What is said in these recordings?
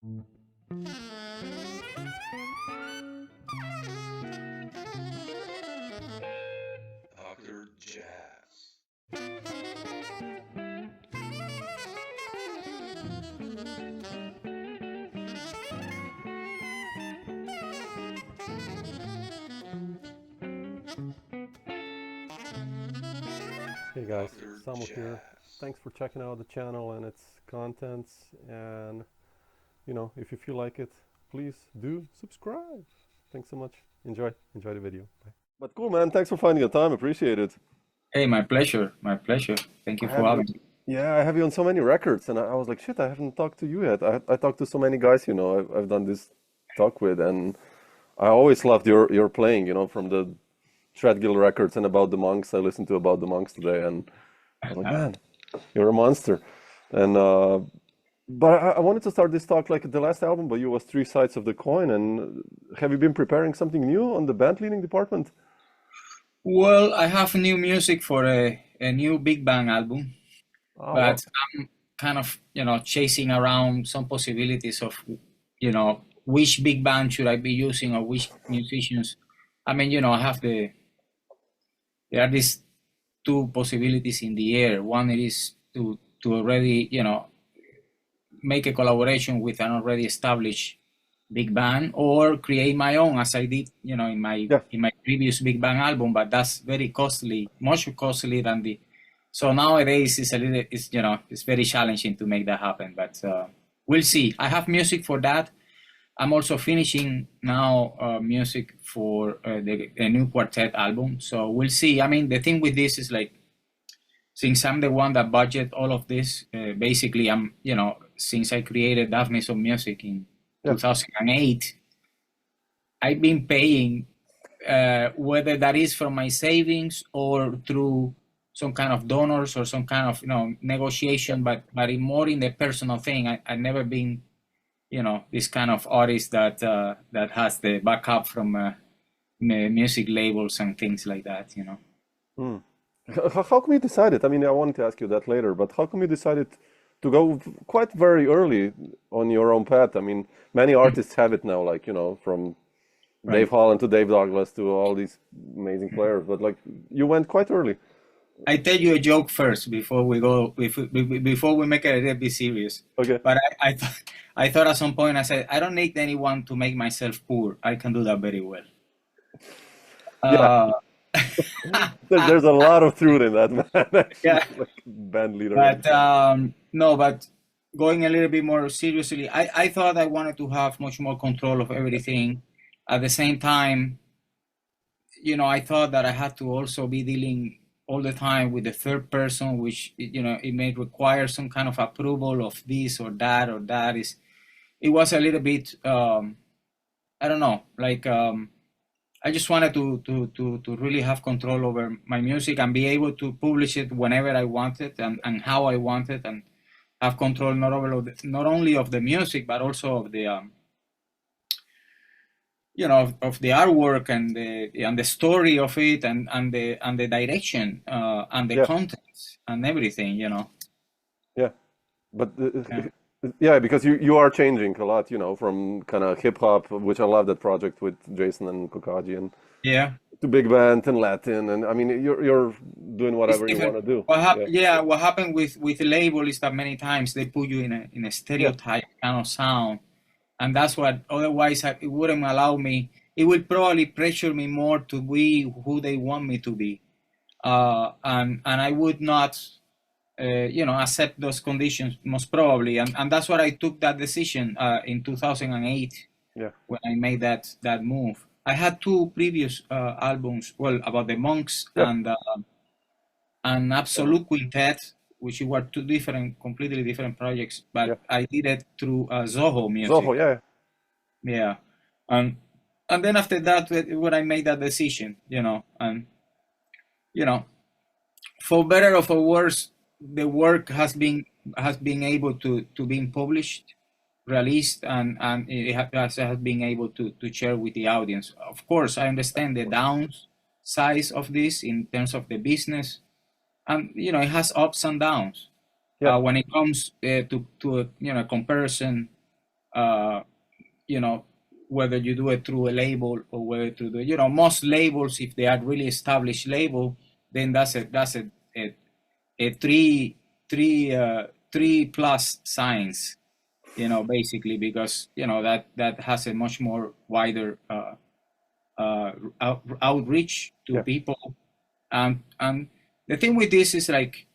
Dr. Jazz. Hey guys, Dr. Samo here. Jazz. Thanks for checking out the channel and its contents. And if you feel like it, please do subscribe. Thanks so much. Enjoy the video. Bye. But cool, man. Thanks for finding the time. Appreciate it. Hey, my pleasure. My pleasure. Thank you I for have you. having me. Yeah, I have you on so many records, and I was like, shit, I haven't talked to you yet. I talked to so many guys, I've done this talk with, and I always loved your playing, from the Threadgill records and About the Monks. I listened to About the Monks today, and I was like, man, you're a monster. And but I wanted to start this talk like the last album by you was Three Sides of the Coin. And have you been preparing something new on the band leading department? Well, I have new music for a new big band album, Oh, wow. but I'm kind of, chasing around some possibilities of, which big band should I be using or which musicians. I mean, there are these two possibilities in the air. One is to already, make a collaboration with an already established big band or create my own as I did, Yeah. in my previous big band album, but that's very costly, much costly than the. So nowadays it's very challenging to make that happen, but we'll see. I have music for that. I'm also finishing now music for the new quartet album. So we'll see. I mean, the thing with this is like, since I'm the one that budget all of this, basically since I created Dafnis Music in Yeah. 2008, I've been paying, whether that is from my savings or through some kind of donors or some kind of negotiation, but more in the personal thing. I never been this kind of artist that has the backup from music labels and things like that. Hmm. How come you decided? I mean, I wanted to ask you that later, but how come you decided to go quite very early on your own path? I mean, many artists have it now, like, from Dave Right. Holland to Dave Douglas to all these amazing players, but like you went quite early. I tell you a joke first before we go before we make it a little bit serious. Okay. But I thought at some point I said I don't need anyone to make myself poor. I can do that very well. Yeah, Uh, there's a lot of truth in that, man. Actually, yeah, like band leader. but no, but going a little bit more seriously, I thought I wanted to have much more control of everything. At the same time, I thought that I had to also be dealing all the time with the third person, which it may require some kind of approval of this or that or that. It was a little bit I don't know, like I just wanted to really have control over my music and be able to publish it whenever I wanted and how I wanted, and have control not only of the music but also of the of the artwork and the story of it and the direction and the Yeah, contents and everything. yeah. But Yeah. yeah, because you are changing a lot, from kind of hip hop, which I love that project with Jason and Kokaji, and Yeah. to big band and Latin, and I mean you're doing It's whatever you want different. to do. Yeah, Yeah, what happened with the label is that many times they put you in a yeah, stereotype kind of sound, and that's what otherwise it wouldn't allow me. It would probably pressure me more to be who they want me to be, and I would not, accept those conditions most probably, and that's what I took that decision in 2008 yeah, when I made that move. I had two previous albums, well, about the monks yeah. and Absolute Quintet, which were two completely different projects, Yeah. but I did it through Zoho Zoho, Music. yeah, Yeah, and and then after that, when I made that decision, and you know, for better or for worse, the work has been able to being published, released, and it has been able to share with the audience. Of course, I understand the downside of this in terms of the business, and it has ups and downs. yeah, When it comes to a comparison uh, you know, whether you do it through a label or whether through the, most labels, if they are really established label, then that's a three plus signs, basically, because that has a much more wider outreach to Yeah. people. And the thing with this is like,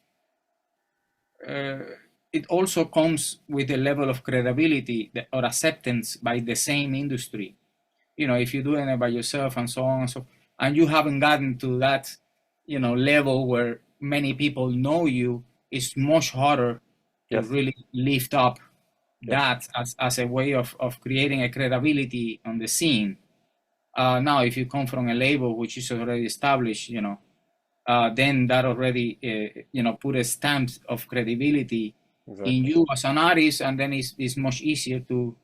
it also comes with a level of credibility or acceptance by the same industry. If you're doing it by yourself and so on and so, and you haven't gotten to that, level where many people know you, it's much harder to Yes. really lift up Yeah. that as a way of creating a credibility on the scene. Now, if you come from a label which is already established, then that already, put a stamp of credibility Exactly. in you as an artist, and then it's much easier to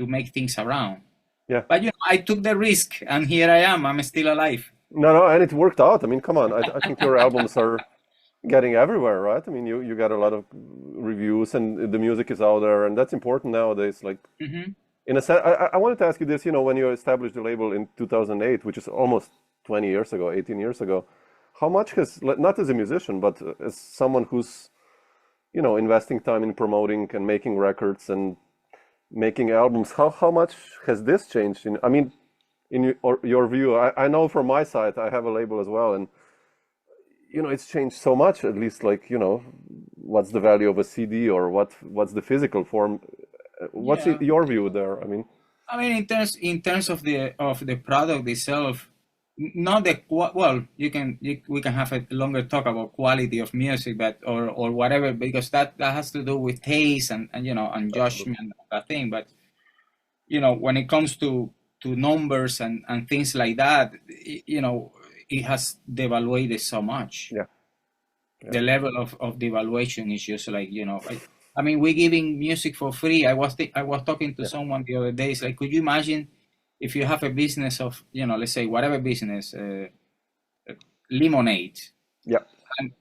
make things around. Yeah. But I took the risk, and here I am. I'm still alive. No, and it worked out. I mean, come on. I think your albums are getting everywhere, right? I mean, you got a lot of reviews, and the music is out there, and that's important nowadays. Like, Mm-hmm. in a sense, I wanted to ask you this. When you established the label in 2008, which is almost 20 years ago, 18 years ago, how much has, not as a musician, but as someone who's, investing time in promoting and making records and making albums, how much has this changed? I mean, in your view, I know from my side, I have a label as well, and it's changed so much. At least, like, what's the value of a CD, or what's the physical form? What's Yeah. your view there? I mean, In terms of the product itself, not the well, we can have a longer talk about quality of music, but or whatever, because that has to do with taste and absolutely. judgment, that thing. But when it comes to numbers and things like that, it has devaluated so much. Yeah, yeah, The level of devaluation is just like, I mean, we're giving music for free. I was talking to yeah, someone the other day. It's like, could you imagine if you have a business of, let's say whatever business, lemonade, yeah, and,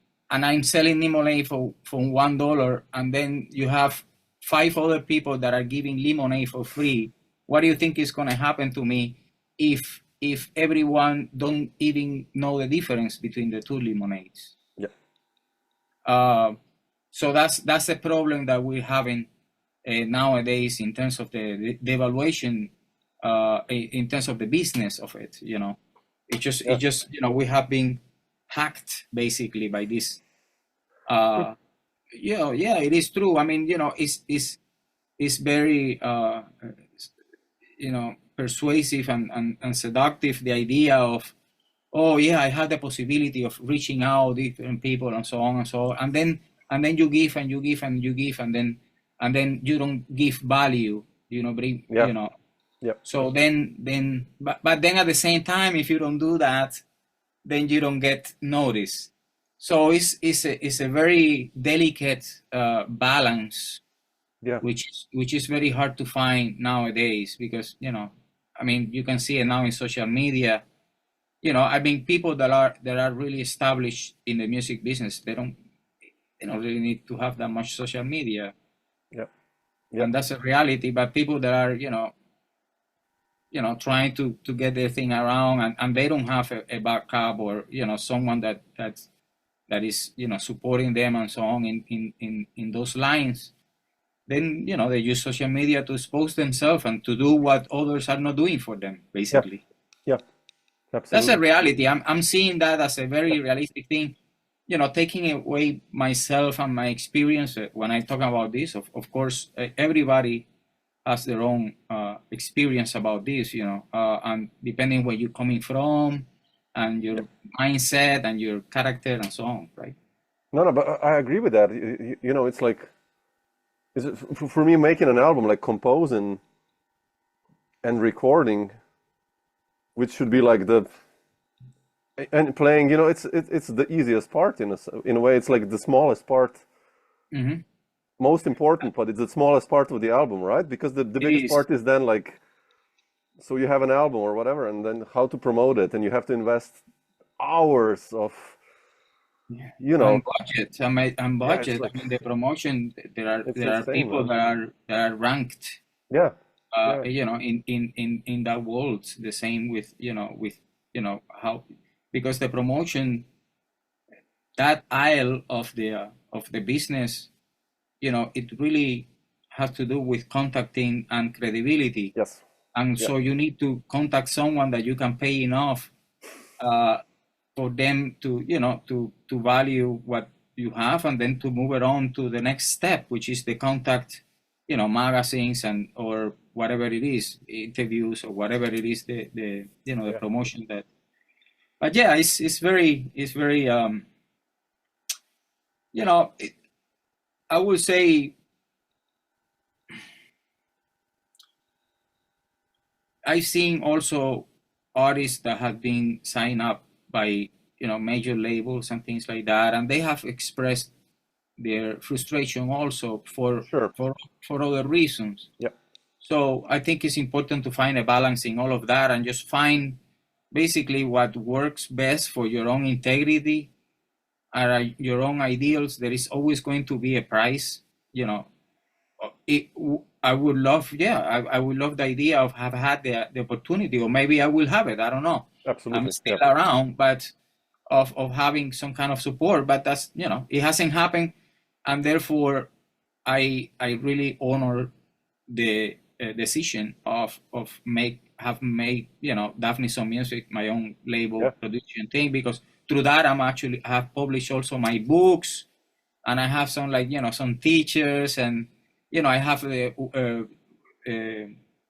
I'm selling lemonade for $1, and then you have 5 other people that are giving lemonade for free. What do you think is going to happen to me if everyone don't even know the difference between the two lemonades? yeah, So that's a problem that we're having nowadays in terms of the evaluation, in terms of the business of it. yeah. We have been hacked basically by this. Yeah, it is true. I mean, it's very persuasive and seductive, the idea of, oh yeah, I had the possibility of reaching out different people and so on and so on, and then you give and you give and you give, and then you don't give value, bring, Yeah, yeah, so then but then at the same time, if you don't do that, then you don't get noticed. So it's a very delicate balance, yeah, which is very hard to find nowadays, because I mean, you can see it now in social media. I mean, people that are really established in the music business, they don't really need to have that much social media, yeah, yeah, and that's a reality. But people that are trying to get their thing around, and they don't have a backup, or someone that is supporting them and so on in those lines, then they use social media to expose themselves and to do what others are not doing for them, yeah, basically. yeah. That's a Absolutely. reality. I'm seeing that as a Yeah, very realistic thing. Taking away myself and my experience, when I talk about this, of course, everybody has their own experience about this, and depending where you're coming from, and yeah. your mindset and your character and so on, right? No, but I agree with that. It's like, for me, making an album, like composing and recording, which should be like and playing. It's the easiest part in a way. It's like the smallest part, Mm-hmm. most important, but it's the smallest part of the album, right? Because the It biggest is. part is then, like, so you have an album or whatever, and then how to promote it, and you have to invest hours of you And know, budget, and yeah, it's budget. I like mean, the promotion. it's There are insane, people man. that are ranked, Yeah, yeah, in that world. The same with how, because the promotion, that aisle of the business, it really has to do with contacting and credibility. yes, And yeah, so you need to contact someone that you can pay enough uh, for them to to value what you have, and then to move it on to the next step, which is the contact, magazines and or whatever it is, interviews or whatever it is, the yeah. promotion that. But yeah, it's very it, I would say I've seen also artists that have been signed up by major labels and things like that, and they have expressed their frustration also Sure. for other reasons. Yeah, So I think it's important to find a balance in all of that and just find basically what works best for your own integrity and your own ideals. There is always going to be a price, I would love, yeah, I would love the idea of have had the opportunity, or maybe I will have it. I don't know. I'm absolutely. still Yeah, around, but of having some kind of support, but that's, it hasn't happened. And therefore I really honor the decision of have made, Dafnis Music my own label yeah, production thing, because through that I have published also my books, and I have some, like, some teachers, and I have the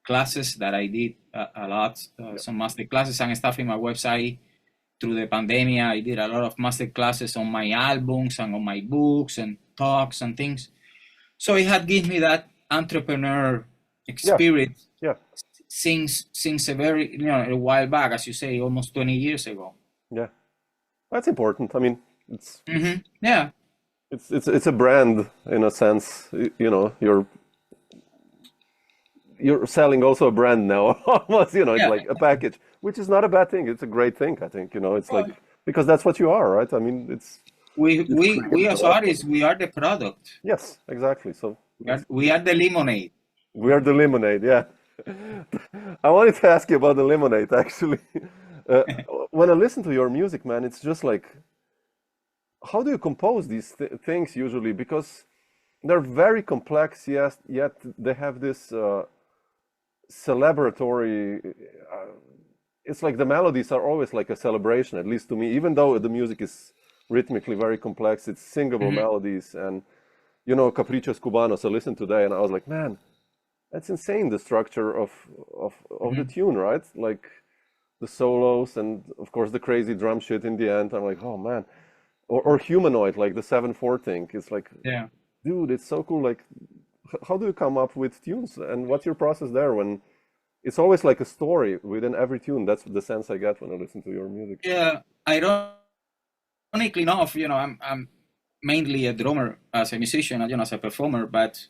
classes that I did a lot, yeah, some master classes and stuff in my website. Through the pandemic, I did a lot of master classes on my albums and on my books and talks and things. So it had given me that entrepreneur yeah, spirit yeah, since a very, a while back, as you say, almost 20 years ago. yeah. That's important. I mean, it's Yeah. it's a brand in a sense. You know, you're selling also a brand now. Almost, it's Yeah. like a package, which is not a bad thing. It's a great thing, I think. It's Well, like because that's what you are, right? I mean, we you've we we created a as lot of. artists, we are the product. Yes, exactly. So We are the lemonade. we are the lemonade. Yeah. I wanted to ask you about the lemonade, actually. Uh, when I listen to your music, man, it's just like, how do you compose these things usually? Because they're very complex, yes, yet they have this celebratory. It's like the melodies are always like a celebration, at least to me. Even though the music is rhythmically very complex, it's singable Mhm. melodies, and Caprichos Cubanos. I listened today, and I was like, man, that's insane. The structure of the Mhm. tune, right? Like the solos, and of course the crazy drum shit in the end. I'm like, oh man. Or humanoid, like the 7/4 thing. It's like, Yeah. dude, it's so cool. Like, how do you come up with tunes? And what's your process there when it's always like a story within every tune? That's the sense I get when I listen to your music. Yeah. Ironically enough, I'm mainly a drummer as a musician, as a performer, but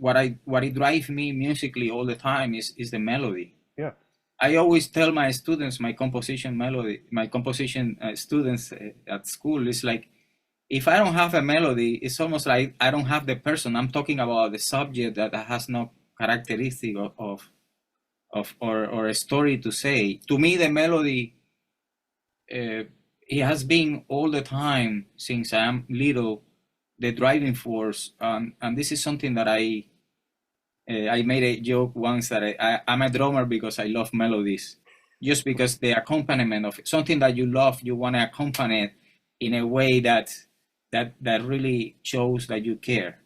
what it drives me musically all the time is the melody. Yeah, I always tell my students, my composition students at school, is like, if I don't have a melody, it's almost like I don't have the person. I'm talking about the subject that has no characteristic or a story to say. To me, the melody, it has been all the time since I'm little, the driving force. And this is something that I made a joke once that I'm a drummer because I love melodies. Just because the accompaniment of something that you love, you want to accompany it in a way that really shows that you care.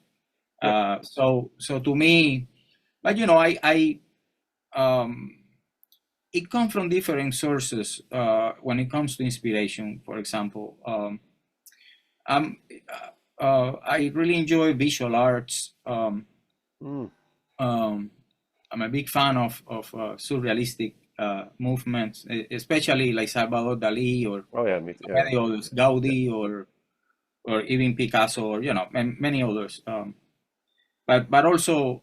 yeah, So to me, but I it comes from different sources when it comes to inspiration. For example, um, I really enjoy visual arts. mm. Um, I'm a big fan of surrealistic movements, especially like Salvador Dali or Oh yeah, me too. Yeah, many others, yeah, Gaudi or even Picasso, or many others. But also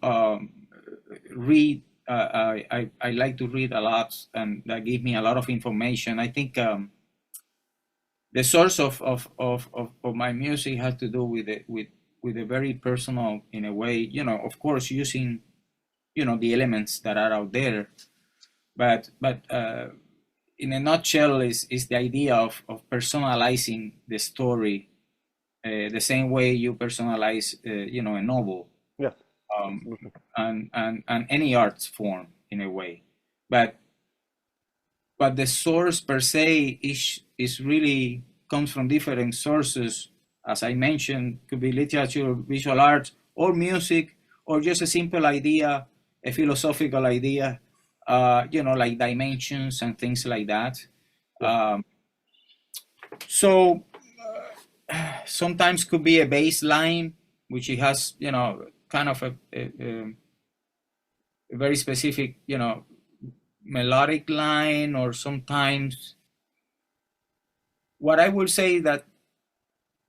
read. I like to read a lot, and that give me a lot of information. I think the source of my music has to do with it with a very personal in a way, of course using the elements that are out there, but in a nutshell is the idea of personalizing the story, the same way you personalize a novel, Yeah, um, absolutely. and any art form in a way, but the source per se is really comes from different sources. As I mentioned, could be literature, visual arts, or music, or just a simple idea, a philosophical idea, like dimensions and things like that. Yeah, Um, so sometimes could be a baseline, which it has, kind of a very specific, melodic line, or sometimes what I will say that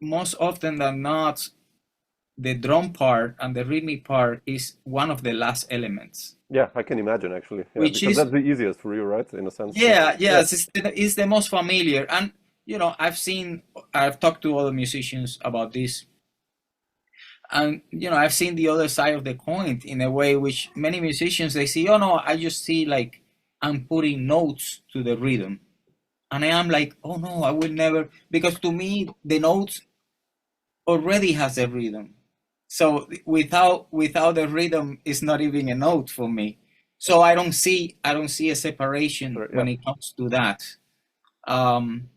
most often than not, the drum part and the rhythmic part is one of the last elements, yeah, I can imagine actually. Yeah, which because is, that's the easiest for you, right? In a sense. So, yeah, yeah, yes, it's the most familiar. And, I've talked to other musicians about this, and, I've seen the other side of the coin in a way which many musicians, they say, oh no, I just see like I'm putting notes to the rhythm. And I am like, oh no, I will never, because to me, the notes already has a rhythm. So without the rhythm, it's not even a note for me. So I don't see a separation sure, yeah, when it comes to that. Um,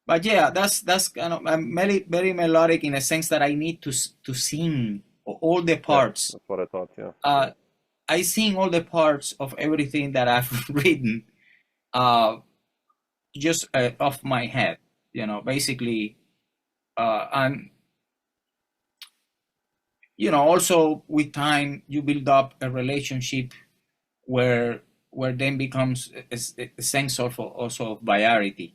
but yeah, that's kind of, I'm very very melodic in a sense that I need to sing all the yeah. parts. That's what I thought. Yeah, Uh, I sing all the parts of everything that I've written, uh, just off my head, basically. And also with time you build up a relationship where then becomes a sense of also of variety.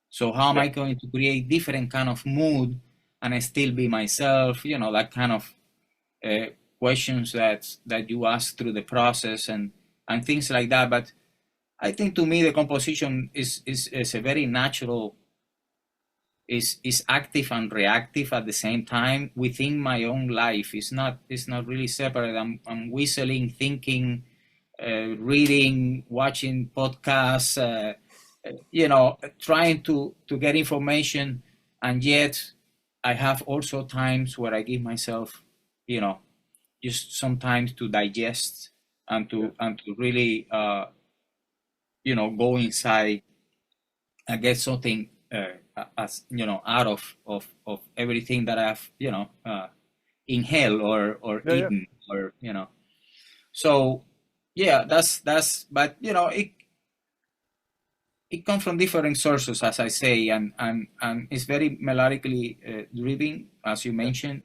So how am yeah, I going to create different kind of mood and I still be myself, that kind of uh, questions that you ask through the process, and things like that. But I think to me the composition is a very natural, is active and reactive at the same time within my own life. It's not really separate. I'm whistling, thinking, reading, watching podcasts, trying to get information, and yet I have also times where I give myself, you know, just sometimes to digest and yeah, to really, go inside and get something, as out of everything that I've, inhaled or yeah, yeah. eaten, or so yeah, that's but it comes from different sources, as I say, and it's very melodically driven, as you Yeah. mentioned,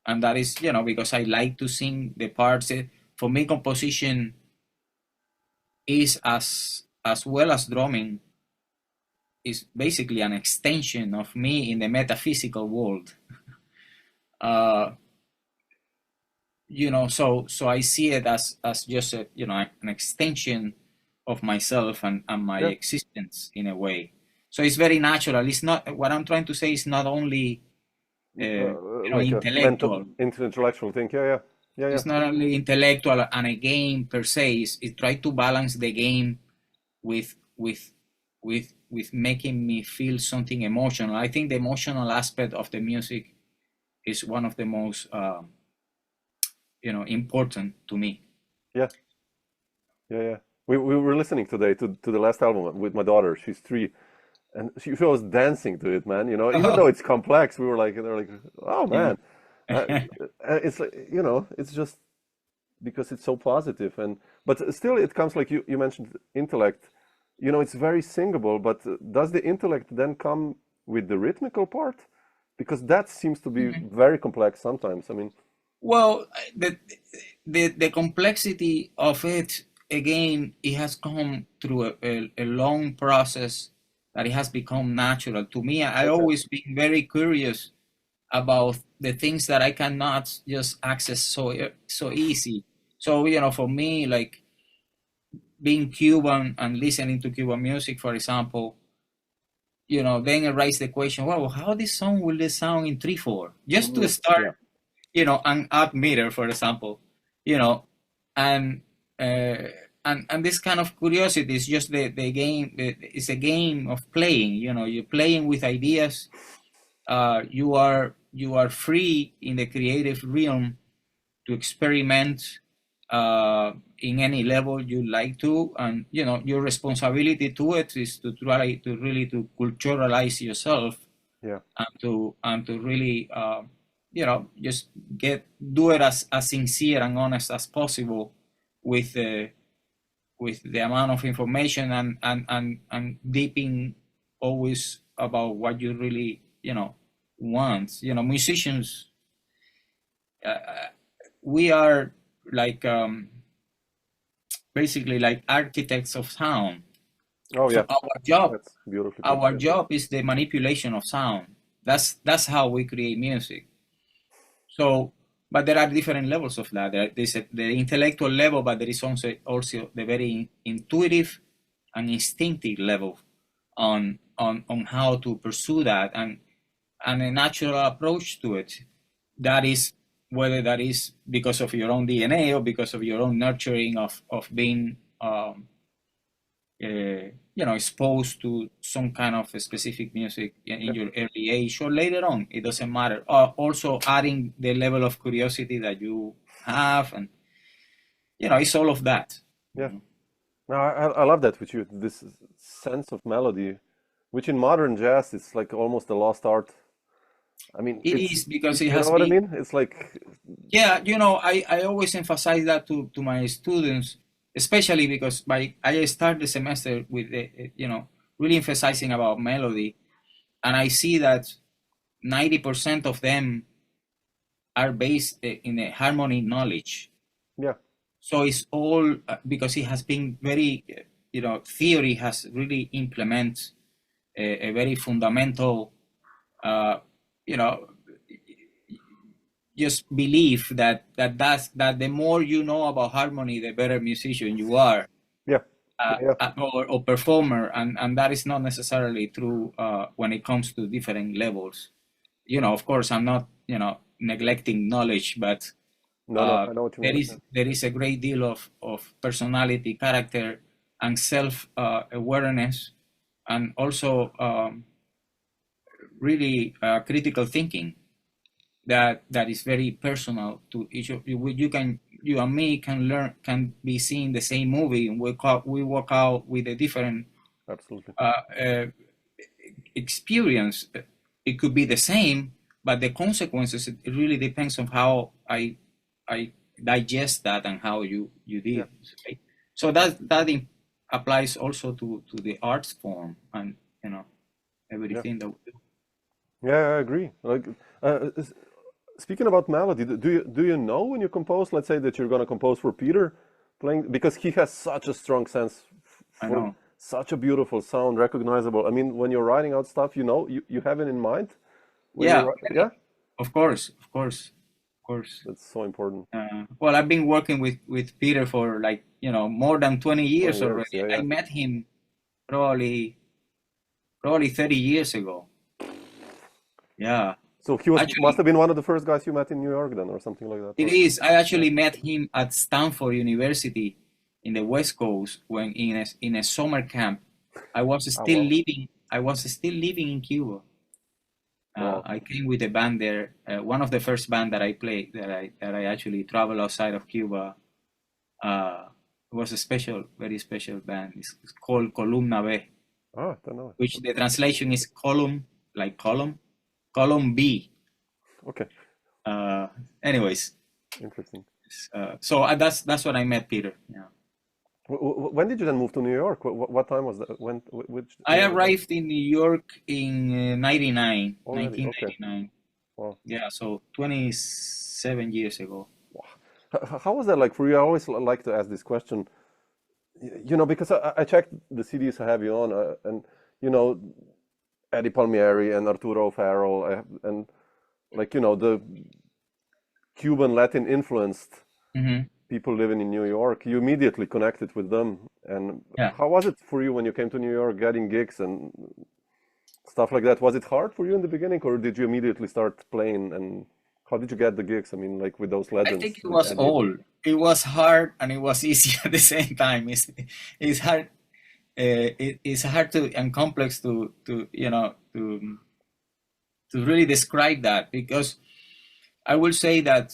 and that is, because I like to sing the parts. For me, composition is, as well as drumming, is basically an extension of me in the metaphysical world. Uh, so I see it as just an extension of myself and my Yeah. existence in a way. So it's very natural. It's not, what I'm trying to say is not only Like a mental, intellectual. intellectual thing. Yeah, yeah, yeah, yeah. It's not only intellectual and a game per se. It try to balance the game with making me feel something emotional. I think the emotional aspect of the music is one of the most important to me. Yeah, yeah, yeah. We were listening today to the last album with my daughter. She's 3, and she was dancing to it, man. Even though it's complex, we were like, they're like, oh Yeah. man, uh, it's like, it's just because it's so positive, and but still, it comes like you mentioned intellect. It's very singable, but does the intellect then come with the rhythmical part? Because that seems to be very complex sometimes. I mean, Well, the complexity of it, again, it has come through a long process that it has become natural to me. I okay, always been very curious about the things that I cannot just access so easy. So for me, like being Cuban and listening to Cuban music, for example, then it raises the question, wow, how this song will this sound in 3/4? Just to Yeah. start, an up meter, for example, and and this kind of curiosity is just the game. It's a game of playing. You're playing with ideas. You are free in the creative realm to experiment in any level you like to, and your responsibility to it is to try to really to culturalize yourself, Yeah. and to really just do it as sincere and honest as possible with the amount of information, and deeping always about what you really want. Musicians, we are like basically like architects of sound. Oh So yeah. That's beautifully put. our Yeah. job is the manipulation of sound. That's how we create music. So, but there are different levels of that. There's the intellectual level, but there is also the very intuitive and instinctive level on how to pursue that, and a natural approach to it. That is, whether that is because of your own DNA or because of your own nurturing of being exposed to some kind of specific music in your early age or later on, it doesn't matter. Also adding the level of curiosity that you have, and it's all of that. Yeah. No, I love that with you. This sense of melody, which in modern jazz is like almost a lost art. I mean, It it's is because it you has know what I been. mean? It's like Yeah, I always emphasize that to my students, especially because I start the semester with really emphasizing about melody, and I see that 90% of them are based in a harmony knowledge. yeah, So it's all because it has been very, theory has really implemented a very fundamental, uh, you know, just belief that the more you know about harmony, the better musician you are, yeah, yeah, or performer, and that is not necessarily true when it comes to different levels. Of course, I'm not neglecting knowledge, but no, I know what you mean. Yeah. there is a great deal of personality, character, and self awareness, and also really critical thinking that is very personal to each of you. You and me can be seeing the same movie, and we walk out with a different Absolutely. experience. It could be the same, but the consequences, it really depends on how I digest that and how you did. Yeah. Right? So that applies also to the arts form, and everything that we do. Yeah, I agree. Like, speaking about melody, do you know when you compose? Let's say that you're gonna compose for Peter, playing because he has such a strong sense I for know. such a beautiful sound, recognizable. I mean, when you're writing out stuff, you have it in mind when Yeah, yeah, of course. that's so important. Well, I've been working with Peter for like more than 20 20 years years, already. yeah, I yeah. met him probably 30 years ago. Yeah. So he must Actually, have been one of the first guys you met in New York then, or something like that. it Or, is. I yeah. actually met him at Stanford University in the West Coast when in a summer camp. I was Oh still wow, living. I was still living in Cuba. wow. I came with a band there. One of the first band that I played, that I actually traveled outside of Cuba. It was a special, very special band. It's called Columna B, Ah, I don't know. which the translation is column, like column B. Okay, Uh, Anyways, interesting. so that's when I met Peter. Yeah. When did you then move to New York? What time was that? Which I year was that? arrived in New York in 99, Already, okay. 1999. Wow. Yeah, so 27 years ago. How was that like for you? I always like to ask this question, because I checked the CDs I have you on, and you know, Eddie Palmieri and Arturo Farrell, and like the Cuban Latin influenced Hmm. people living in New York. You immediately connected with them. And Yeah. how was it for you when you came to New York, getting gigs and stuff like that. Was it hard for you in the beginning, or did you immediately start playing? And how did you get the gigs? I mean, like with those I legends, think it with was Eddie. all. It was hard and it was easy at the same time. It's hard. It's hard to and complex to to really describe that, because I will say that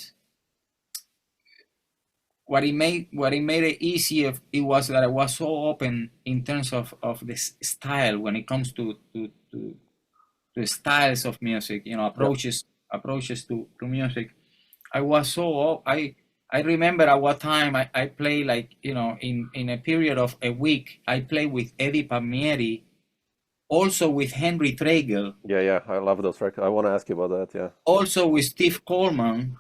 what it made it easier, it was that I was so open in terms of this style when it comes to styles of music, Yeah. approaches to music. I was so I remember at what time I play, like, in a period of a week I play with Eddie Palmieri, also with Henry Threadgill, Yeah, yeah, I love those records. I want to ask you about that. Yeah. also with Steve Coleman,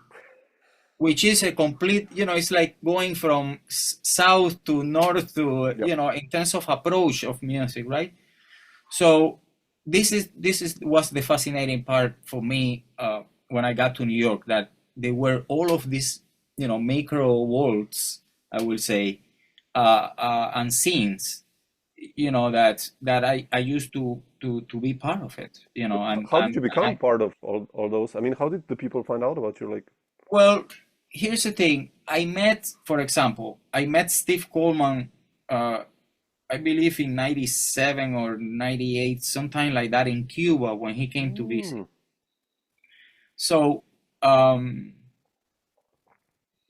which is a complete, it's like going from south to north to, Yep. in terms of approach of music, right? So this is was the fascinating part for me, when I got to New York, that there were all of these, macro worlds, I will say, and scenes, that I used to be part of it, But and how did you become I, part of all those? I mean, how did the people find out about you? Like, well, here's the thing. For example, I met Steve Coleman, I believe in 97 or 98, sometime like that, in Cuba when he came to visit. mm, So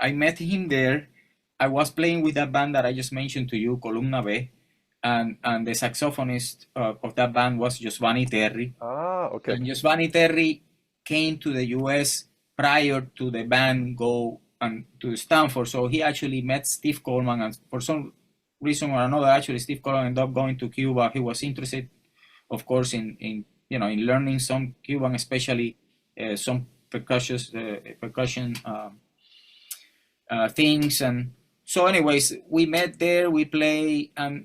I met him there. I was playing with that band that I just mentioned to you, Columna B, and the saxophonist of that band was Giovanni Terry. okay. And Giovanni Terry came to the US prior to the band go and to Stanford. So he actually met Steve Coleman, and for some reason or another, actually Steve Coleman ended up going to Cuba. He was interested, of course, in learning some Cuban, especially some percussion things. And so, anyways, we met there. We play, and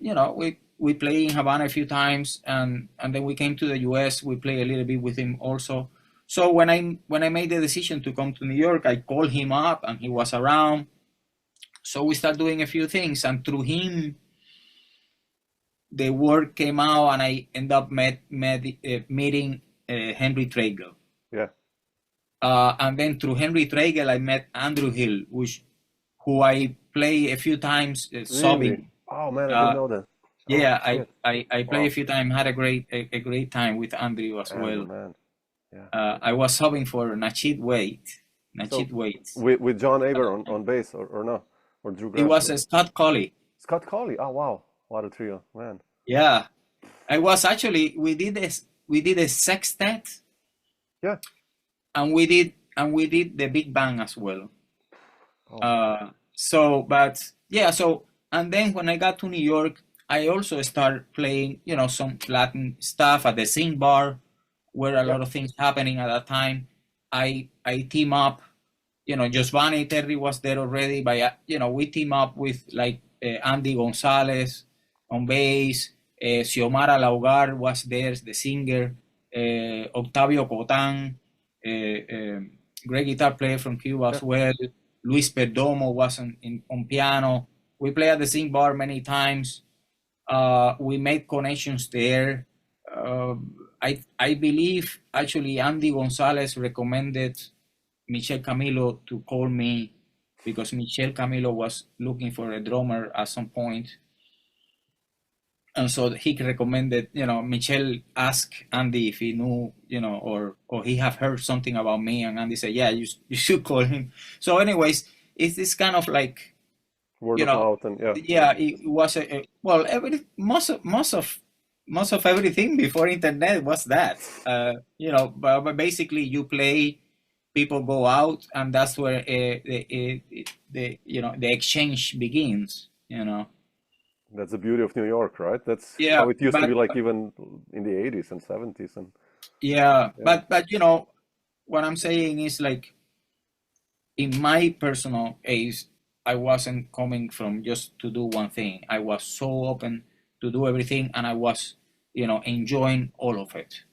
we play in Havana a few times, and then we came to the US. We play a little bit with him also. So when I made the decision to come to New York, I called him up, and he was around. So we started doing a few things, and through him, the word came out, and I ended up meeting Henry Threadgill. Yeah. And then through Henry Threadgill, I met Andrew Hill, who I play a few times, subbing. Really? Oh man, I didn't know that. Yeah, Oh, shit. I play Wow. a few times, had a great time with Andrew as Andy, well. man. Yeah. I was subbing for Nachid So Wait. with John Aber on bass, or no, or Drew It was Grass, Scott Colley. Scott Colley. Oh wow, what a trio, man. Yeah, I was actually we did a sextet, Yeah. and we did the big bang as well. Oh. But yeah, and then when I got to New York, I also started playing, some Latin stuff at the Sing Bar, where a Yeah. lot of things happening at that time. I team up, Giovanni Terry was there already, but we team up with, like, Andy Gonzalez on bass, Xiomara Laugar was there, the singer, Octavio Cotan, great guitar player from Cuba as well. Luis Perdomo was on piano. We played at the Sing Bar many times. We made connections there. I believe actually Andy Gonzalez recommended Michel Camilo to call me, because Michel Camilo was looking for a drummer at some point. And so he recommended, Michel asked Andy if he knew, or he have heard something about me, and Andy said, yeah, you should call him. So anyways, it's this kind of like, Word of mouth, and yeah. yeah, it was most of everything before internet was that, but basically you play, people go out, and that's where the exchange begins. That's the beauty of New York, right? That's Yeah, how it used to but be, like even in the 80s and 70s, and yeah, yeah. but what I'm saying is, like, in my personal case, I wasn't coming from just to do one thing. I was so open to do everything, and I was, enjoying all of it.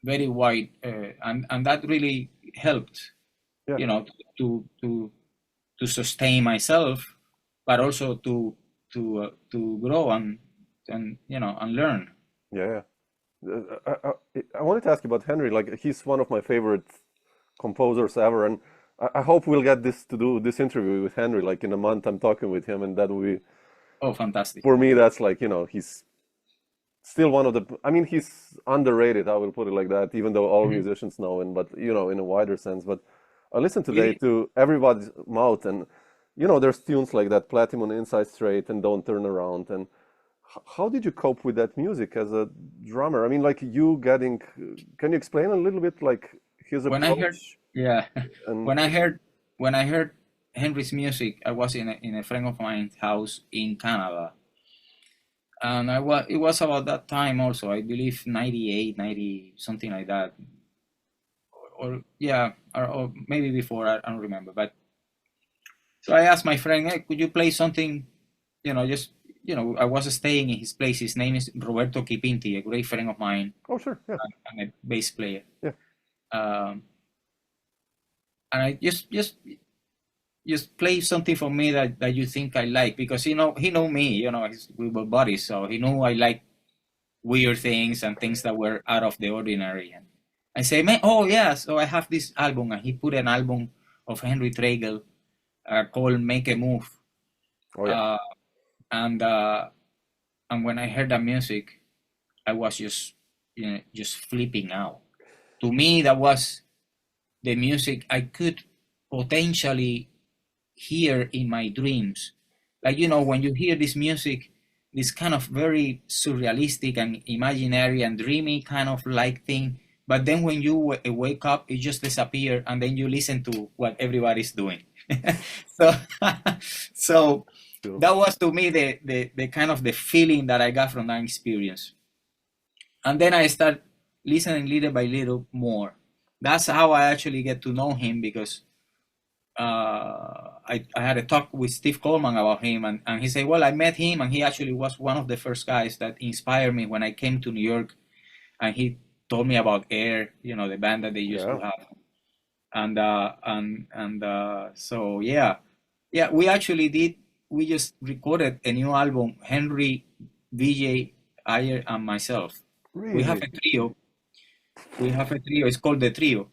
Very wide, and that really helped, Yeah. to sustain myself, but also to grow and learn. Yeah, yeah. I wanted to ask you about Henry. Like, he's one of my favorite composers ever, and I hope we'll get this to do this interview with Henry. Like in a month, I'm talking with him, and that will be Oh, fantastic. for me. That's like, he's still one of the. I mean, he's underrated. I will put it like that, even though all Mhm. musicians know him, but in a wider sense. But I listened today Really? to Everybody's Mouth, and there's tunes like that, Platinum Inside Straight, and Don't Turn Around, and how did you cope with that music as a drummer? I mean, like you getting, can you explain a little bit like his When I heard, approach yeah, and when I heard when I heard Henry's music, I was in a friend of mine's house in Canada, and it was about that time also. I believe 98, 90, something like that, or yeah, or maybe before. I don't remember. But so I asked my friend, "Hey, could you play something?" Just I was staying in his place. His name is Roberto Kipinti, a great friend of mine oh sure, yeah, and a bass player. yeah, Um, and I just play something for me that you think I like, because he know me, we were buddies, so he knew I like weird things and things that were out of the ordinary. And I say, man, oh yeah, so I have this album, and he put an album of Henry Threadgill called Make a Move. oh yeah, uh, and uh, and when I heard that music, I was just flipping out. To me, that was the music I could potentially hear in my dreams. Like, when you hear this music, this kind of very surrealistic and imaginary and dreamy kind of like thing. But then when you wake up, it just disappears, and then you listen to what everybody's doing. so, so that beautiful. was to me the kind of the feeling that I got from that experience. And then I start listening little by little more. That's how I actually get to know him, because I had a talk with Steve Coleman about him, and he said, well, I met him, and he actually was one of the first guys that inspired me when I came to New York, and he told me about Air, the band that they used to Yeah, have. So yeah, we just recorded a new album, Henry, VJ, Ayer, and myself. We have really. a trio. It's called the Trio,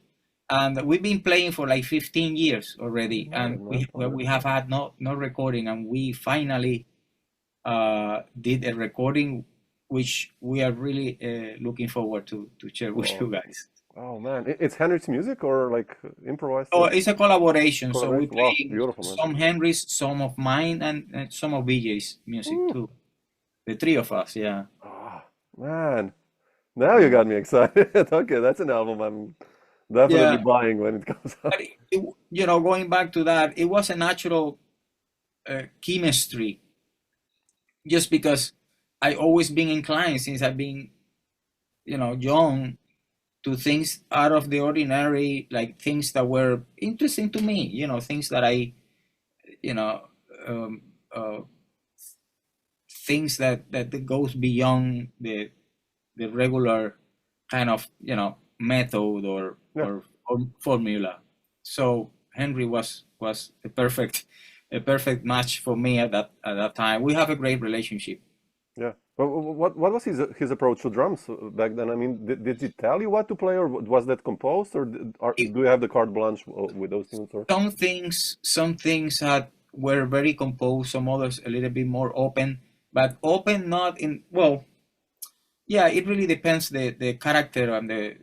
and we've been playing for like 15 years already, and Man, we have had no recording, and we finally did a recording, which we are really looking forward to share with oh, you guys. oh man, it's Henry's music or like improvised So it's a collaboration. So we collaboration? Wow, play beautiful, man. some Henry's, some of mine, and some of BJ's music Ooh, too. The three of us, yeah. ah, man, now you Yeah. got me excited. Okay, that's an album I'm definitely Yeah. buying when it comes out. But going back to that, it was a natural chemistry, just because I always been inclined since I've been, young, to things out of the ordinary, like things that were interesting to me, things that you know, um, uh, things that goes beyond the regular kind of, method Yeah, or formula. So Henry was a perfect match for me at that time. We have a great relationship. yeah. But what was his approach to drums back then? I mean, did he tell you what to play, or was that composed, or do you have the carte blanche with those tunes? Or Some things had were very composed, some others a little bit more open, but open not in, well, yeah, it really depends the character and the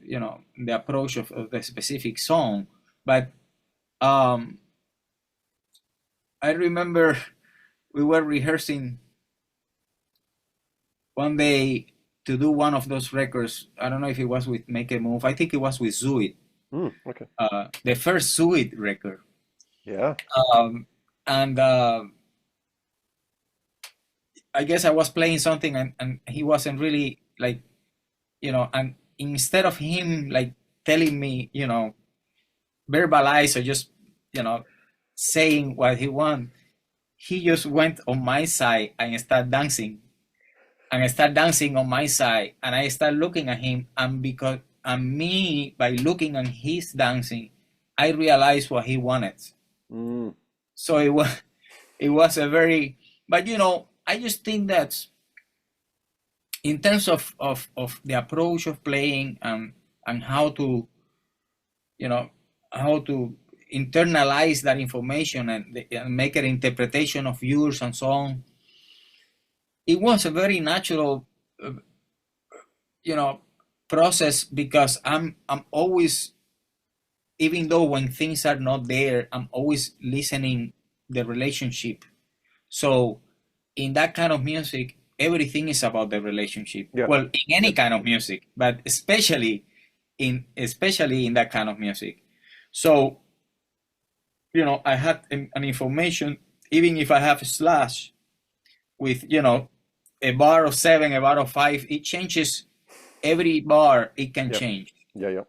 approach of the specific song. But um I remember we were rehearsing one day to do one of those records. I don't know if it was with Make a Move. I think it was with Zuid, okay, the first Zuid record. yeah, Um, and I guess I was playing something, and he wasn't really like, and instead of him like telling me, verbalize or just, you know, saying what he want, he just went on my side and started dancing. And I start dancing on my side, and I start looking at him, and me, by looking at his dancing, I realized what he wanted. mm, So it was a very, but I just think that in terms of the approach of playing and how to, how to internalize that information and make an interpretation of yours and so on, it was a very natural, process, because I'm always, even though when things are not there, I'm always listening the relationship. So in that kind of music, everything is about the relationship. Yeah. Well, in any kind of music, but especially in that kind of music. So, I had an information, even if I have a slash with, a bar of 7, a bar of 5, it changes every bar. It can change. Yeah.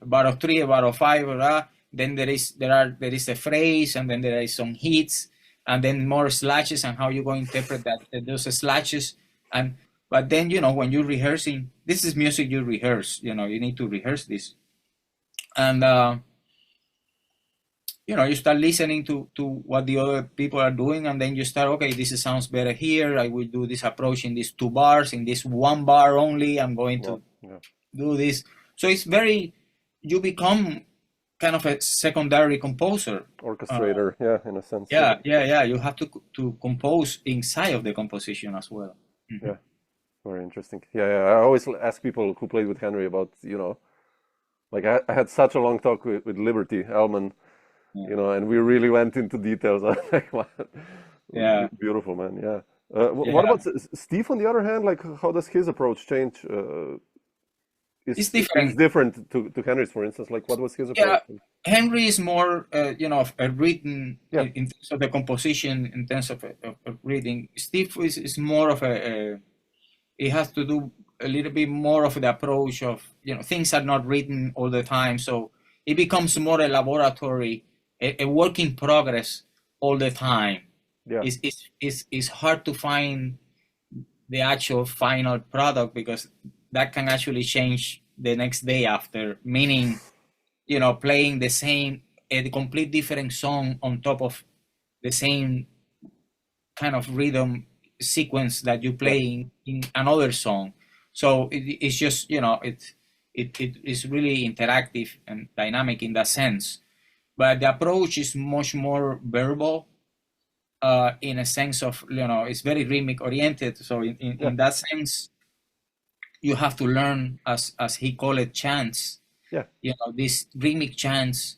A bar of 3, a bar of 5, then there is a phrase, and then there is some hits, and then more slashes, and how you go interpret that those slashes. But then, when you're rehearsing, this is music you rehearse. You need to rehearse this, and you start listening to what the other people are doing, and then you start, okay, this sounds better here. I will do this approach in these 2 bars, in this 1 bar only. I'm going to do this. So it's you become kind of a secondary composer, orchestrator, in a sense. Yeah. You have to compose inside of the composition as well. Mm-hmm. Yeah, very interesting. Yeah. I always ask people who played with Henry about, like I had such a long talk with Liberty Ellman, and we really went into details. Like, wow. Yeah, beautiful, man. Yeah. What about Steve? On the other hand, like, how does his approach change? It's different. It's different to Henry's, for instance. Like, what was his approach? Yeah, Henry is more, a written in terms of the composition, in terms of reading. Steve is more of it has to do a little bit more of the approach of, things are not written all the time, so it becomes more a laboratory, a work in progress all the time. Yeah, it's hard to find the actual final product, because that can actually change the next day after, meaning, playing a complete different song on top of the same kind of rhythm sequence that you play in another song. So it's just, it is really interactive and dynamic in that sense. But the approach is much more verbal, in a sense of, it's very rhythmic oriented. So in that sense, you have to learn, as he called it, chants. Yeah. This rhythmic chants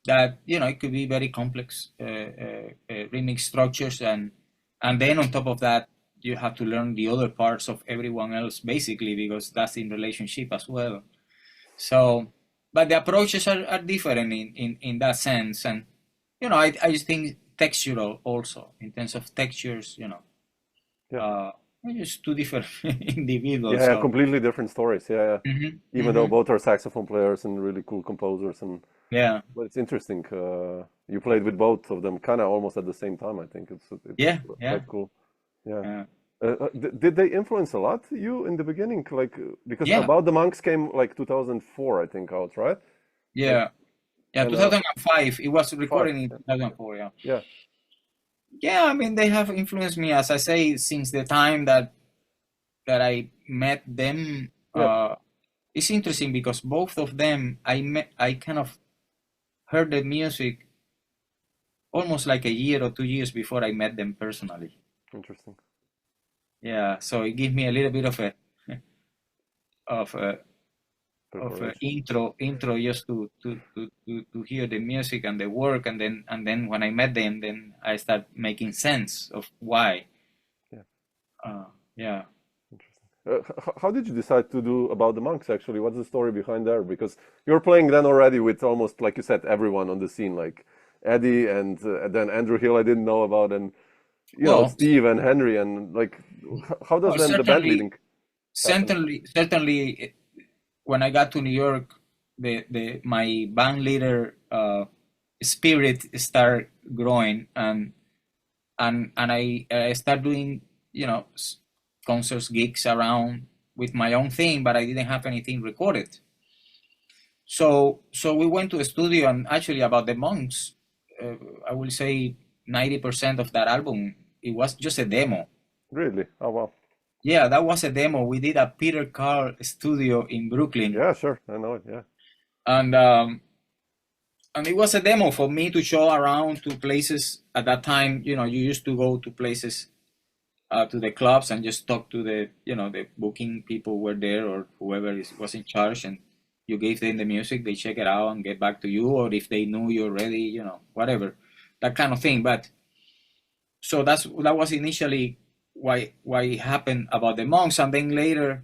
that, it could be very complex rhythmic structures, and then on top of that, you have to learn the other parts of everyone else, basically, because that's in relationship as well. So, but the approaches are different in that sense, and I just think textural also, in terms of textures, just 2 different individuals. Yeah, so. Completely different stories. Yeah. Mm-hmm. Even though both are saxophone players and really cool composers, and but it's interesting. You played with both of them kind of almost at the same time. I think it's quite cool. Yeah. Did they influence a lot you in the beginning? Like, because About the Monks came like 2004, I think, out, right? Yeah. Like, 2005. It was recorded in 2004. Yeah. Yeah, I mean, they have influenced me, as I say, since the time that I met them. It's interesting because both of them, I kind of heard the music almost like a year or 2 years before I met them personally. Interesting. Yeah, so it gives me a little bit of a intro just to hear the music and the work, and then when I met them, then I start making sense of why. Yeah. Interesting. How did you decide to do About the Monks, actually? What's the story behind there? Because you're playing then already with almost, like you said, everyone on the scene, like Eddie and then Andrew Hill I didn't know about, and Steve and Henry, and like, how does then the band leading happen? Certainly, when I got to New York, my band leader spirit started growing, and I started doing concerts, gigs around with my own thing, but I didn't have anything recorded. So we went to a studio, and actually About the Monks, I will say 90% of that album, it was just a demo. Really? Oh wow. Yeah, that was a demo. We did at Peter Carl studio in Brooklyn, Yeah, sure. I know it. Yeah. and it was a demo for me to show around to places. At that time, you used to go to places, to the clubs, and just talk to the booking people were there, or whoever was in charge, and you gave them the music, they check it out and get back to you, or if they knew you already, whatever, that kind of thing. But so that was initially why it happened about the monks, and then later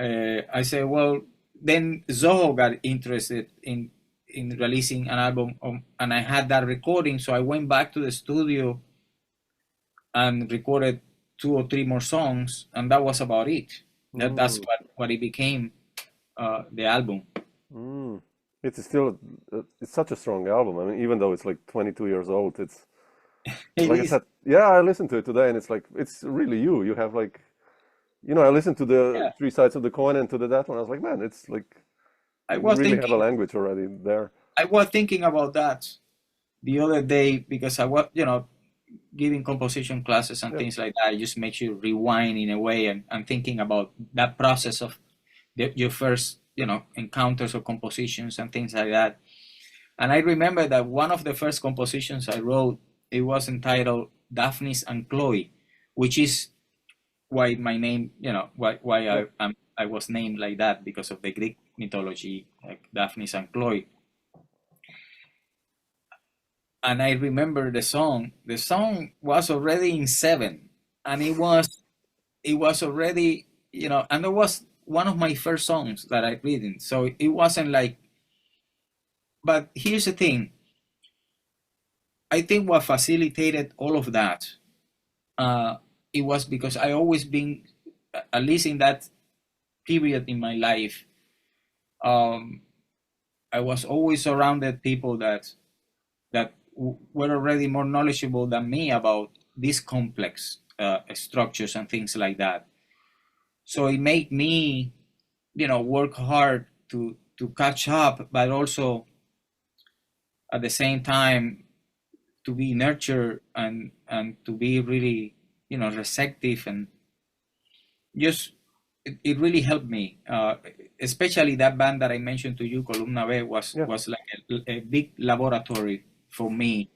I said, well, then Zoho got interested in releasing an album, and I had that recording, so I went back to the studio and recorded 2 or 3 more songs, and that was about it. That's what it became, the album. It's still it's such a strong album. I mean, even though it's like 22 years old, it's like I said. Yeah, I listened to it today, and it's like it's really you. You have like, I listened to the three sides of the coin and to that one. I was like, man, it's like you really have a language already there. I was thinking about that the other day, because I was, giving composition classes and things like that. It just makes you rewind in a way, and thinking about that process of your first, encounters or compositions and things like that. And I remember that one of the first compositions I wrote, it was entitled Dafnis and Chloe, which is why my name, why I was named like that, because of the Greek mythology, like Daphnis and Chloe. And I remember the song. The song was already in 7, and it was already, and it was one of my first songs that I written. So it wasn't like. But here's the thing. I think what facilitated all of that, it was because I always been, at least in that period in my life, I was always surrounded people that were already more knowledgeable than me about these complex structures and things like that. So it made me, work hard to catch up, but also at the same time to be nurtured and to be really, receptive, and just it really helped me. Especially that band that I mentioned to you, Columna B, was like a big laboratory for me,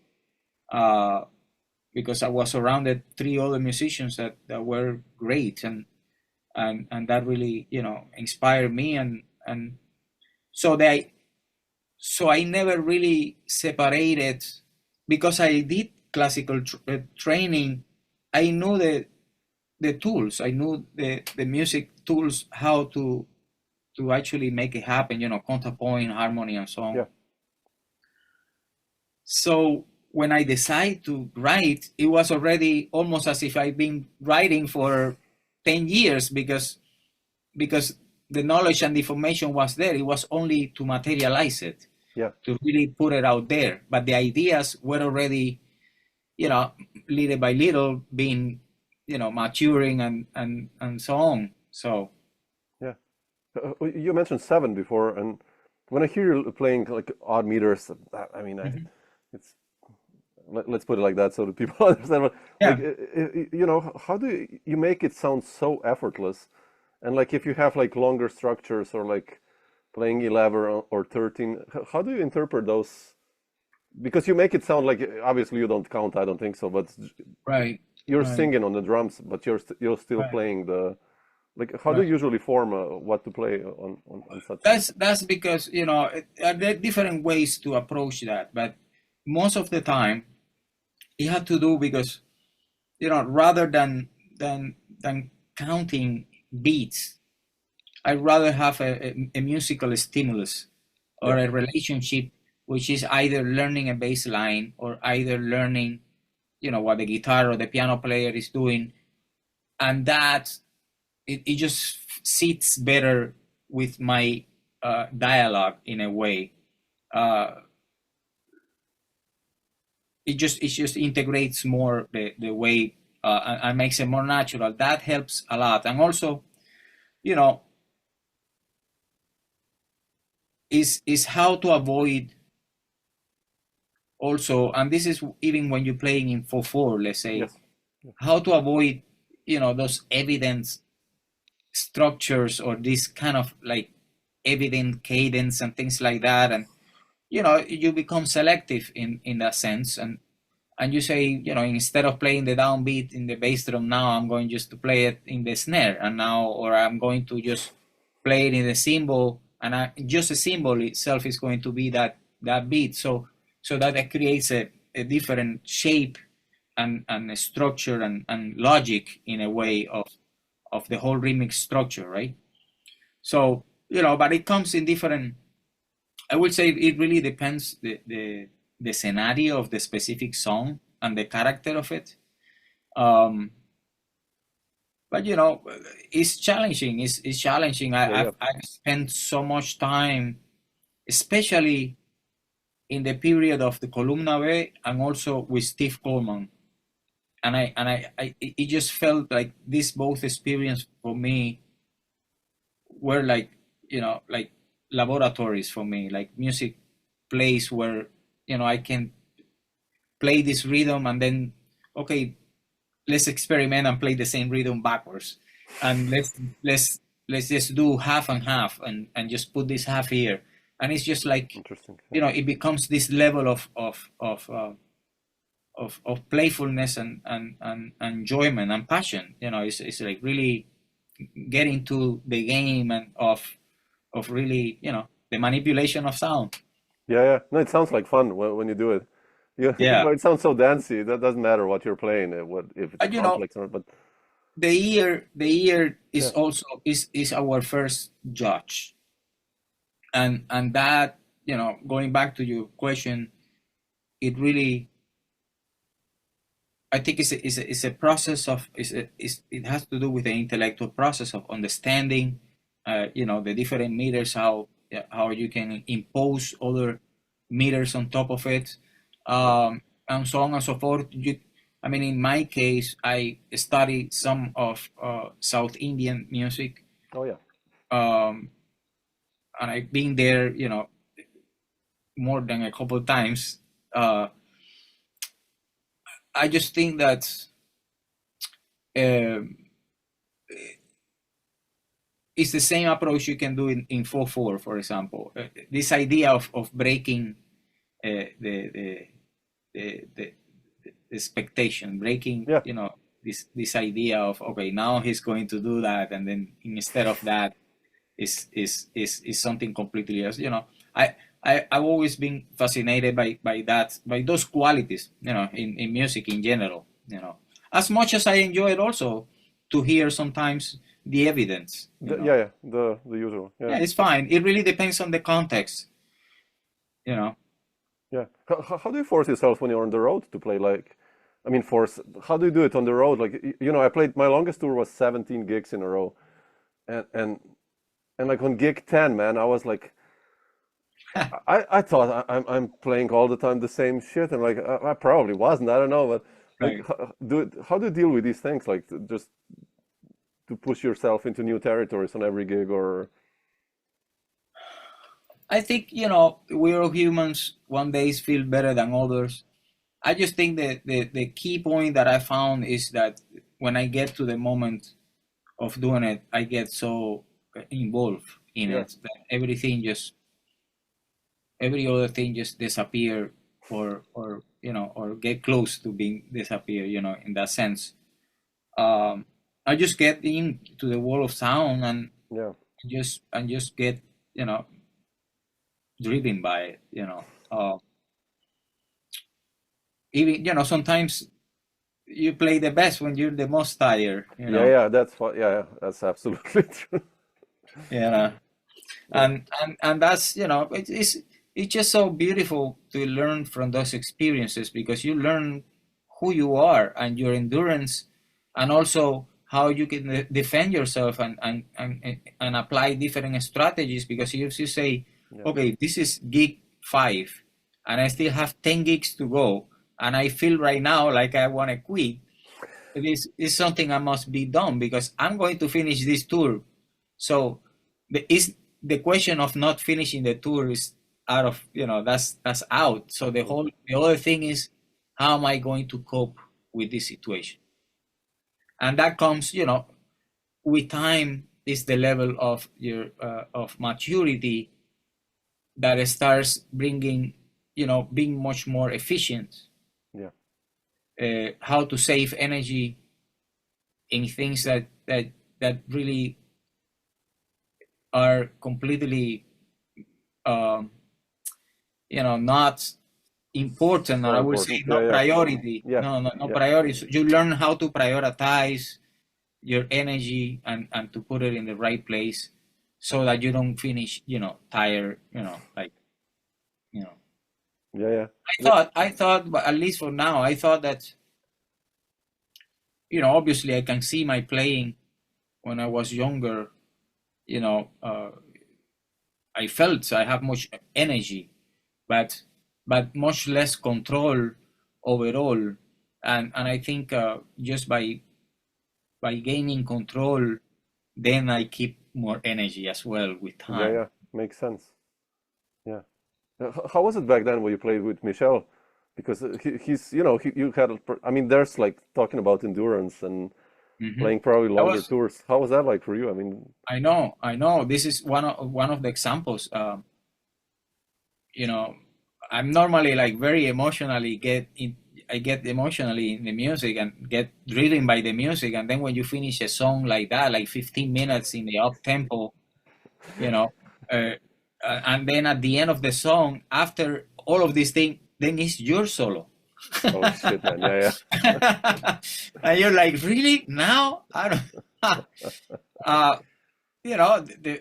because I was surrounded 3 other musicians that were great, and that really, inspired me, and so I never really separated, because I did classical training. I knew the tools, I knew the music tools, how to actually make it happen, counterpoint, harmony, and so on. Yeah. So when I decided to write, it was already almost as if I've been writing for 10 years, because the knowledge and the information was there. It was only to materialize it, to really put it out there. But the ideas were already, little by little being, maturing and so on. So. Yeah. You mentioned 7 before, and when I hear you playing like odd meters, I mean, it's, let's put it like that so that people understand. But like, how do you make it sound so effortless? And like if you have like longer structures, or like playing 11 or 13, how do you interpret those? Because you make it sound like, obviously you don't count, I don't think so, but you're singing on the drums, but you're still playing the. Like, how do you usually form what to play on such? That's because, there are different ways to approach that, but most of the time it had to do because, rather than counting beats, I'd rather have a musical stimulus, or a relationship, which is either learning a bass line, or either learning, what the guitar or the piano player is doing, and that it just sits better with my dialogue in a way. It just integrates more the way, and makes it more natural. That helps a lot. And also, is how to avoid also, and this is even when you're playing in 4/4, let's say, how to avoid, those evidence structures or this kind of like evident cadence and things like that, and you become selective in that sense, and you say, instead of playing the downbeat in the bass drum, now I'm going just to play it in the snare, and now, or I'm going to just play it in the cymbal, and just the cymbal itself is going to be that beat. So that it creates a different shape and a structure and logic in a way of the whole remix structure, right? So, but it comes in different, I would say it really depends the scenario of the specific song and the character of it. But it's challenging. It's challenging. I've spent so much time, especially in the period of the Columna B and also with Steve Coleman. And it just felt like this both experience for me were like, like laboratories for me, like music place where, I can play this rhythm and then, okay, let's experiment and play the same rhythm backwards. And let's just do half and half and just put this half here. And it's just like, interesting. It becomes this level of playfulness and enjoyment and passion. It's like really getting to the game and of really, the manipulation of sound. Yeah. No, it sounds like fun when you do it. Yeah. It sounds so dancey. That doesn't matter what you're playing, if it's complex or not. But the ear is also is our first judge, and that, going back to your question, it really, I think it's a process of it has to do with the intellectual process of understanding, the different meters, how you can impose other meters on top of it, and so on and so forth. In my case, I studied some of South Indian music. Oh yeah. And I've been there, more than a couple of times. I just think that it's the same approach you can do in 4/4, for example. This idea of breaking the expectation, breaking, this idea of, okay, now he's going to do that, and then instead of that is something completely else. I've always been fascinated by those qualities, in music in general, as much as I enjoy it also to hear sometimes the evidence. The usual. Yeah, it's fine. It really depends on the context, Yeah. How do you force yourself when you're on the road to play? How do you do it on the road? Like, I played, my longest tour was 17 gigs in a row. And like on gig 10, man, I was like, I thought I'm playing all the time the same shit. And like, I probably wasn't, I don't know. But like, how do you deal with these things? Like, just to push yourself into new territories on every gig, or? I think, we're all humans. One days feel better than others. I just think that the key point that I found is that when I get to the moment of doing it, I get so involved in it that every other thing just disappear or get close to being disappear, in that sense. I just get into the world of sound and just get, driven by it, even, sometimes you play the best when you're the most tired, That's what, that's absolutely true. And that's, it's just so beautiful to learn from those experiences, because you learn who you are and your endurance, and also how you can defend yourself and apply different strategies. Because if you say, okay, this is gig 5 and I still have 10 gigs to go, and I feel right now like I want to quit, it is something I must be done, because I'm going to finish this tour. So the question of not finishing the tour is out of, that's out. So the other thing is, how am I going to cope with this situation? and that comes, with time. Is the level of your of maturity that starts bringing, being much more efficient. Yeah. How to save energy in things that really are completely, not important, or So I would say important. not Yeah. priority. Yeah. No Yeah. priorities. You learn how to prioritize your energy and to put it in the right place, so that you don't finish, tired, like, Yeah. I thought, but at least for now, I thought that, obviously I can see my playing when I was younger, I felt I have much energy, but much less control overall. And I think, just by gaining control, then I keep more energy as well with time. Yeah. Makes sense. Yeah. How was it back then when you played with Michel? Because he's, you had, I mean, there's like talking about endurance and Mm-hmm. playing probably That longer was, tours. How was that like for you? I mean, I know. This is one of the examples. I'm normally like very emotionally I get emotionally in the music and get driven by the music, and then when you finish a song like that, like 15 minutes in the up tempo, and then at the end of the song, after all of these things, then it's your solo. oh shit, man. Yeah. And you're like, really? Now? I don't.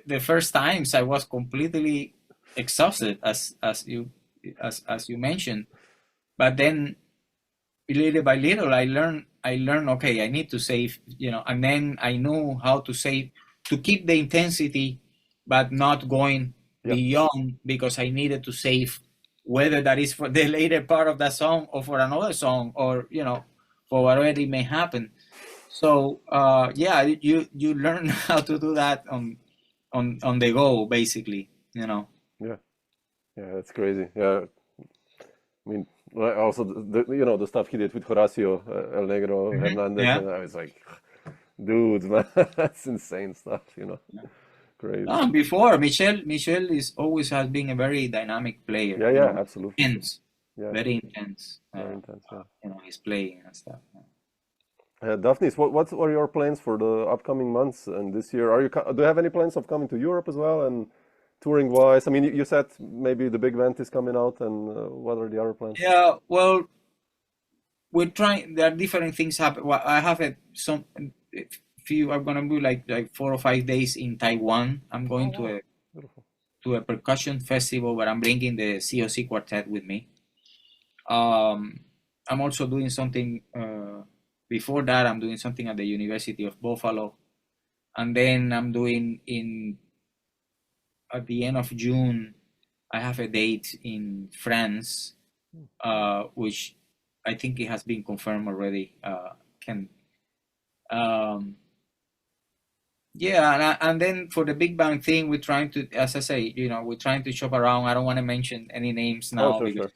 The first times I was completely exhausted, as you mentioned, but then little by little I learned, okay, I need to save, and then I knew how to save, to keep the intensity but not going Yep. beyond, because I needed to save, whether that is for the later part of that song or for another song, or for whatever it may happen. So yeah, you learn how to do that on the go, basically. Yeah. That's crazy. Yeah. I mean, also the stuff he did with Horacio El Negro Mhm. Hernandez, Yeah. and I was like, dude, man, that's insane stuff. Crazy. Before Michel is always has been a very dynamic player. Yeah, absolutely. Intense, Yeah, very intense. very intense. Yeah. His playing and stuff. Daphnis, what are your plans for the upcoming months and this year? Do you have any plans of coming to Europe as well and touring wise? I mean, you said maybe the big event is coming out, and what are the other plans? Yeah, well, we're trying. There are different things happen. Well, I have a few. I'm gonna be like 4 or 5 days in Taiwan. I'm going Oh, wow. Beautiful. to a percussion festival, but I'm bringing the COC quartet with me. I'm also doing something. Before that, I'm doing something at the University of Buffalo, and then I'm doing at the end of June. I have a date in France, which I think it has been confirmed already. Yeah, and then for the Big Bang thing, we're trying to, as I say, we're trying to shop around. I don't want to mention any names now, Oh, sure, because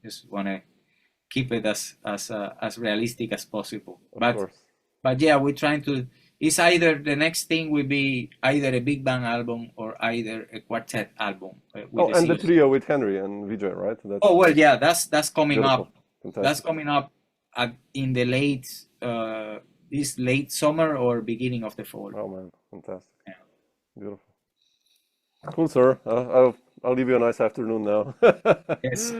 just want to keep it as realistic as possible. Of course. But yeah, we're trying to. It's either the next thing will be either a Big Bang album or either a quartet album. Oh, and the trio with Henry and Vijay, right? Oh well, yeah, that's coming beautiful. up. Fantastic. That's coming up in the this late summer or beginning of the fall. Oh man, fantastic. Yeah. Beautiful. Cool, sir. I'll leave you a nice afternoon now. Yes.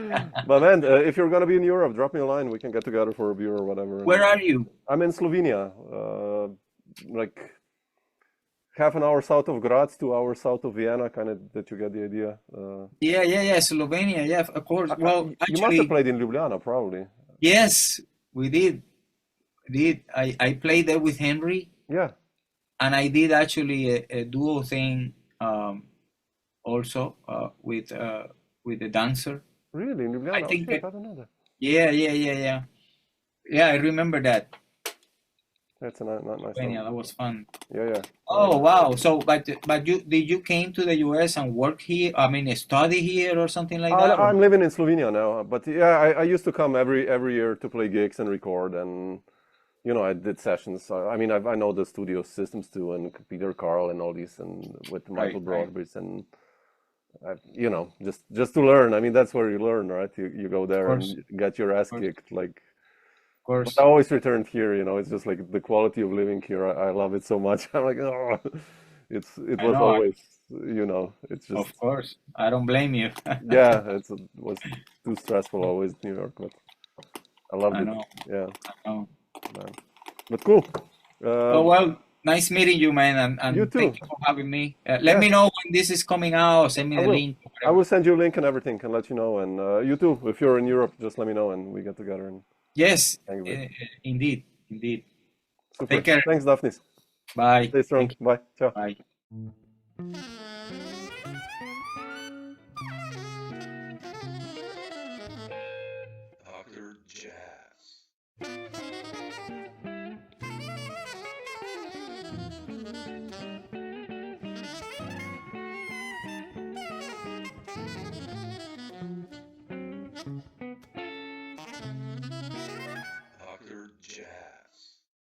But man, if you're gonna be in Europe, drop me a line. We can get together for a beer or whatever. Where are you? I'm in Slovenia, like half an hour south of Graz, 2 hours south of Vienna. Kind of that you get the idea. Yeah. Slovenia. Yeah, of course. Well, you must actually, have played in Ljubljana, probably. yes, we did. I played there with Henry, Yeah. and I did actually a duo thing, also with the dancer. Really, in Ljubljana? I think Oh shit, I don't know that. Yeah. Yeah, I remember that. That's a nice Slovenia, that was fun. Yeah. Oh wow! So, but you came to the US and work here? I mean, study here or something like that? I'm living in Slovenia now, but yeah, I used to come every year to play gigs and record, and you know, I did sessions. I mean, I know the studio systems too, and Peter Carl and all these, and with Michael Right. Broadbridge, and you know, just to learn. I mean, that's where you learn, right? You go Of there course, and get your ass of course, kicked. Like, of but I course. always returned here. You know, it's just like the quality of living here. I love it so much. I'm like, oh, it I was know. always, you know, it's just Of course, I don't blame you. yeah, it was too stressful always New York, but I loved I it. know. Yeah, I know. man. But cool. Oh, Um, well, nice meeting you, man, you and thank too. you for having me. Let Yeah, me know when this is coming out. Send me I the will. link, I whatever. will send you a link and everything and let you know. And you too, if you're in Europe, just let me know and we get together and Yes, hang a bit. indeed, indeed. Take Super. care. Thanks, Daphnis. Bye. Stay strong. Thank you. Bye. Ciao. Bye. Dr. Jazz. Dr. Jazz.